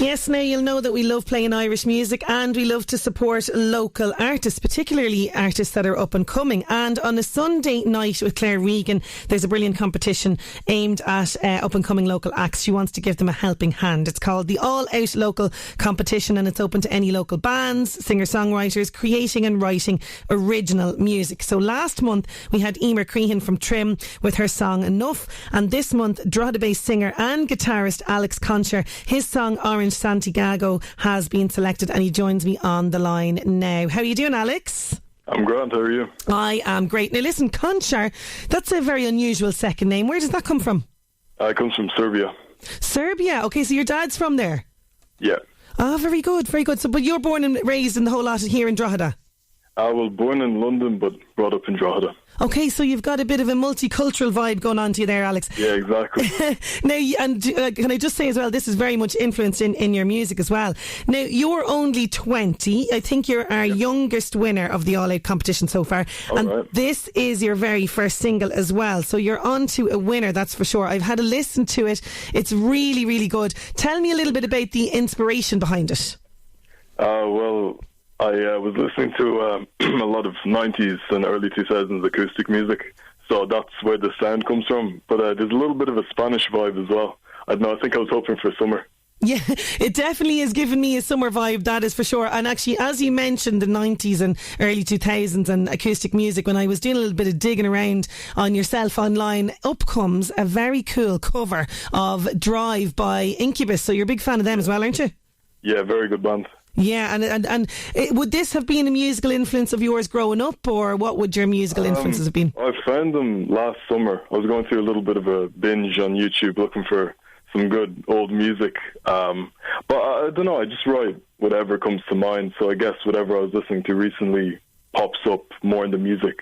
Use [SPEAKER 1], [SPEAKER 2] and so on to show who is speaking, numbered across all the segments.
[SPEAKER 1] Yes, now you'll know that we love playing Irish music and we love to support local artists, particularly artists that are up and coming. And on a Sunday night with Claire Regan, there's a brilliant competition aimed at up and coming local acts. She wants to give them a helping hand. It's called the All Out Local Competition, and it's open to any local bands, singer-songwriters creating and writing original music. So last month we had Emer Crehan from Trim with her song Enough, and this month Drogheda-based singer and guitarist Alex Konchar, his song Orange Santiago has been selected, and he joins me on the line now. How are you doing, Alex?
[SPEAKER 2] I'm grand, how are you?
[SPEAKER 1] I am great. Now listen, Konchar, that's a very unusual second name. Where does that come from?
[SPEAKER 2] It comes from Serbia.
[SPEAKER 1] Serbia? Okay, so your dad's from there?
[SPEAKER 2] Yeah.
[SPEAKER 1] Ah, very good, very good. So, but you're born and raised in the whole lot here in Drogheda?
[SPEAKER 2] I was born in London but brought up in Drogheda.
[SPEAKER 1] Okay, so you've got a bit of a multicultural vibe going on to you there, Alex.
[SPEAKER 2] Yeah, exactly.
[SPEAKER 1] Now, and can I just say as well, this is very much influenced in your music as well. Now, you're only 20. I think you're our youngest winner of the All Out competition so far. And this is your very first single as well. So you're on to a winner, that's for sure. I've had a listen to it. It's really, really good. Tell me a little bit about the inspiration behind it.
[SPEAKER 2] Well, I was listening to a lot of 90s and early 2000s acoustic music, so that's where the sound comes from. But there's a little bit of a Spanish vibe as well. I don't know, I think I was hoping for summer.
[SPEAKER 1] Yeah, it definitely has given me a summer vibe, that is for sure. And actually, as you mentioned, the 90s and early 2000s and acoustic music, when I was doing a little bit of digging around on yourself online, up comes a very cool cover of Drive by Incubus. So you're a big fan of them as well, aren't you?
[SPEAKER 2] Yeah, very good band.
[SPEAKER 1] Yeah, and would this have been a musical influence of yours growing up, or what would your musical influences have been?
[SPEAKER 2] I found them last summer. I was going through a little bit of a binge on YouTube looking for some good old music. But I don't know, I just write whatever comes to mind. So I guess whatever I was listening to recently pops up more in the music.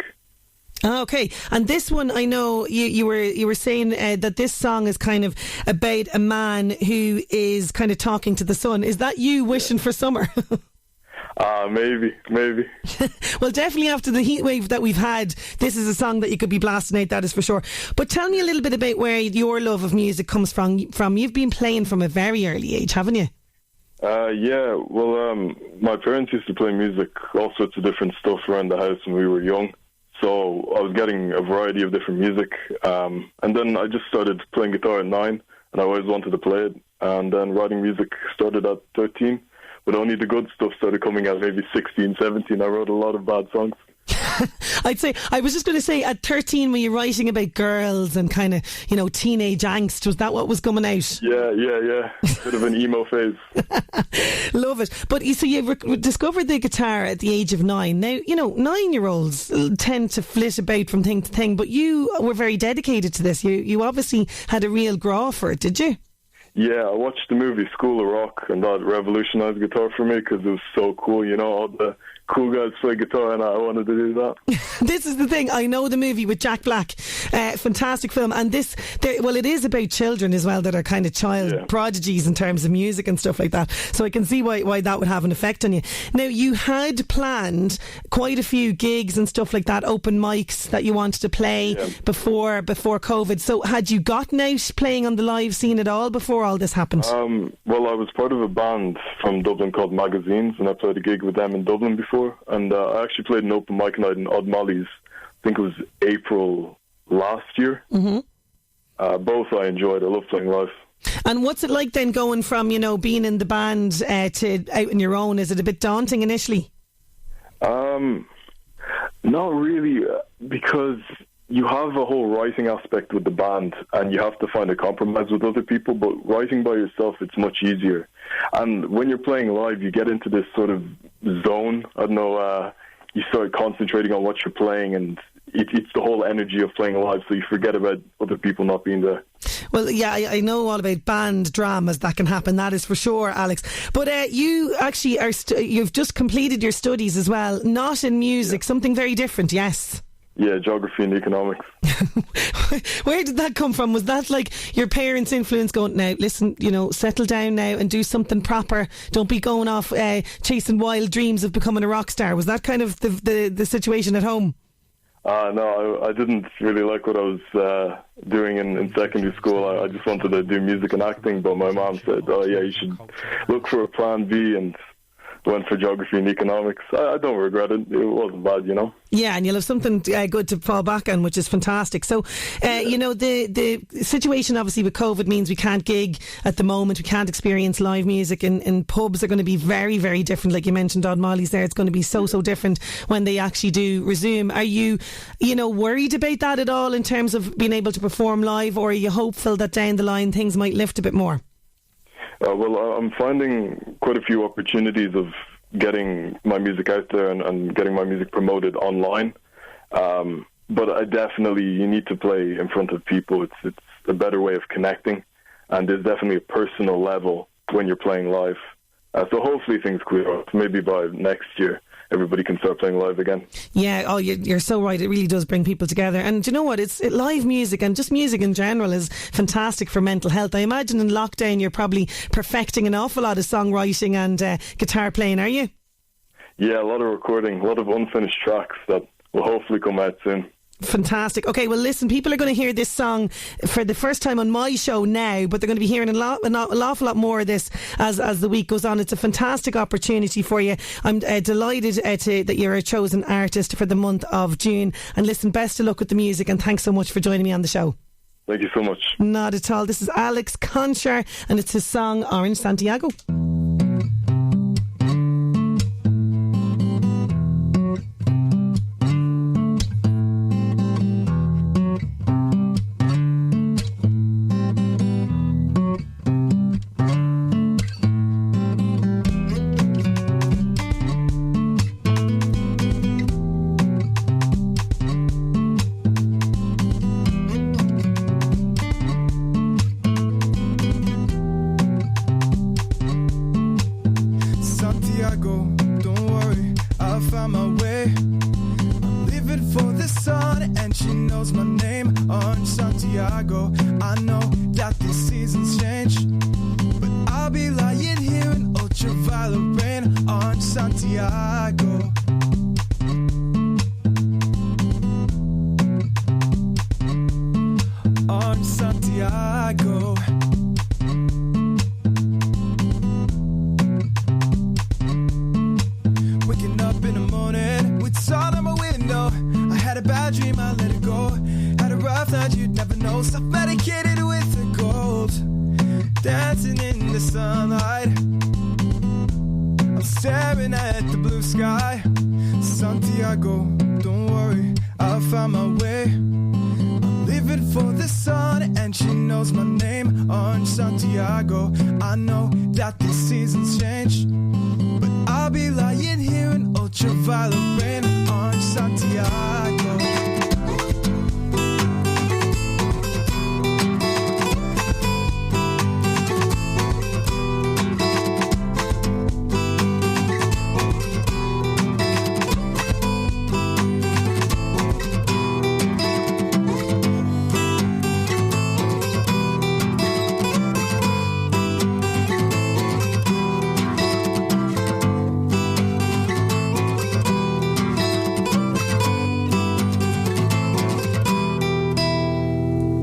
[SPEAKER 1] Okay, and this one, I know you were saying that this song is kind of about a man who is kind of talking to the sun. Is that you wishing for summer?
[SPEAKER 2] Maybe.
[SPEAKER 1] Well, definitely after the heat wave that we've had, this is a song that you could be blasting out, that is for sure. But tell me a little bit about where your love of music comes from. You've been playing from a very early age, haven't you?
[SPEAKER 2] Yeah, well, my parents used to play music, all sorts of different stuff around the house when we were young. So I was getting a variety of different music. And then I just started playing guitar at 9, and I always wanted to play it. And then writing music started at 13. But only the good stuff started coming out maybe 16, 17. I wrote a lot of bad songs.
[SPEAKER 1] I'd say, I was just going to say, at 13, were you writing about girls and kind of, teenage angst? Was that what was coming out?
[SPEAKER 2] Yeah. Bit of an emo phase.
[SPEAKER 1] Love it. But you see, you discovered the guitar at the age of 9. Now, 9-year-olds tend to flit about from thing to thing, but you were very dedicated to this. You obviously had a real graw for it, did you?
[SPEAKER 2] Yeah, I watched the movie School of Rock, and that revolutionised guitar for me because it was so cool. All the cool guys play guitar, and I wanted to do that.
[SPEAKER 1] This is the thing. I know the movie with Jack Black. Fantastic film. And it is about children as well that are kind of child prodigies in terms of music and stuff like that. So I can see why that would have an effect on you. Now, you had planned quite a few gigs and stuff like that, open mics that you wanted to play before COVID. So had you gotten out playing on the live scene at all before all this happened?
[SPEAKER 2] Well, I was part of a band from Dublin called Magazines, and I played a gig with them in Dublin before. And I actually played an open mic night in Odd Molly's, I think it was April last year. Mm-hmm. Both I enjoyed. I love playing live.
[SPEAKER 1] And what's it like then going from, being in the band to out on your own? Is it a bit daunting initially?
[SPEAKER 2] Not really, because you have a whole writing aspect with the band and you have to find a compromise with other people, but writing by yourself, it's much easier. And when you're playing live, you get into this sort of zone. I don't know, you start concentrating on what you're playing, and it's the whole energy of playing live, so you forget about other people not being there.
[SPEAKER 1] Well, yeah, I know all about band dramas that can happen, that is for sure, Alex. But you actually you've just completed your studies as well, not in music, something very different, yes?
[SPEAKER 2] Yeah, geography and economics.
[SPEAKER 1] Where did that come from? Was that like your parents' influence going, now, listen, settle down now and do something proper. Don't be going off chasing wild dreams of becoming a rock star. Was that kind of the situation at home?
[SPEAKER 2] No, I didn't really like what I was doing in secondary school. I just wanted to do music and acting, but my mom said, oh yeah, you should look for a plan B, and went for geography and economics. I don't regret it. It wasn't bad, you know.
[SPEAKER 1] Yeah, and you'll have something good to fall back on, which is fantastic. So, you know, the situation obviously with COVID means we can't gig at the moment. We can't experience live music in pubs. Are going to be very, very different. Like you mentioned, Odd Molly's there. It's going to be so different when they actually do resume. Are you worried about that at all in terms of being able to perform live, or are you hopeful that down the line things might lift a bit more?
[SPEAKER 2] Well, I'm finding quite a few opportunities of getting my music out there and getting my music promoted online. But you need to play in front of people. It's a better way of connecting, and there's definitely a personal level when you're playing live. So hopefully things clear up. Maybe by next year, everybody can start playing live again. Yeah,
[SPEAKER 1] you're so right. It really does bring people together. And you know what? Live music and just music in general is fantastic for mental health. I imagine in lockdown you're probably perfecting an awful lot of songwriting and guitar playing, are you?
[SPEAKER 2] Yeah, a lot of recording, a lot of unfinished tracks that will hopefully come out soon.
[SPEAKER 1] Fantastic. Okay, well listen, people are going to hear this song for the first time on my show now, but they're going to be hearing an awful lot more of this as the week goes on. It's a fantastic opportunity for you. I'm delighted that you're a chosen artist for the month of June. And listen, best of luck with the music, and thanks so much for joining me on the show.
[SPEAKER 2] Thank you so much.
[SPEAKER 1] Not at all. This is Alex Konchar, and it's his song Orange Santiago.
[SPEAKER 3] Don't worry, I'll find my way. I'm living for the sun, and she knows my name. Orange Santiago, I know that the seasons change, but I'll be lying here in ultraviolet rain. Orange Santiago. Orange Santiago. Waking up in the morning with sun on my window. I had a bad dream, I let it go. Had a rough night, you'd never know. Self-medicated with the gold. Dancing in the sunlight. I'm staring at the blue sky. Santiago, don't worry, I'll find my way. I'm living for the sun, and she knows my name. Orange Santiago, I know that the seasons change, but I'll be lying here in ultraviolet rain. Orange Santiago.